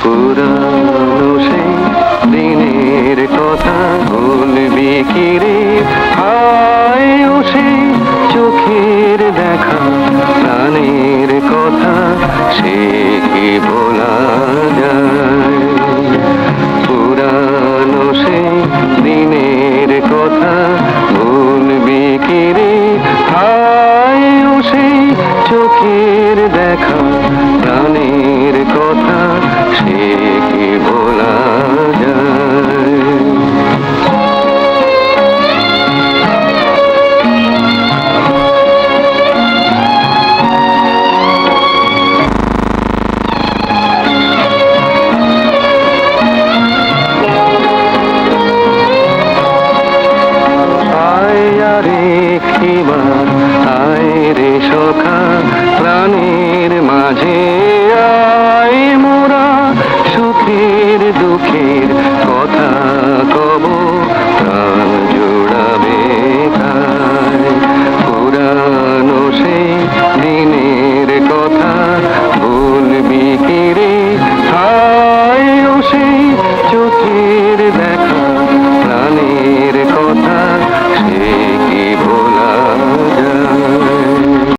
পুরানো সেই দিনের কথা ভুলবি কি রে, হায় ও সেই চোখের দেখা প্রাণের কথা, সে কি ভোলা যায়? পুরানো সেই দিনের কথা ভুলবি কি রে, হায় ও সেই চোখের দেখা প্রাণের কথা, সে কি ভোলা যায়? একটিবার আয় রে সখা প্রাণের মাঝে, আয় মোরা সুখের দুঃখের কথা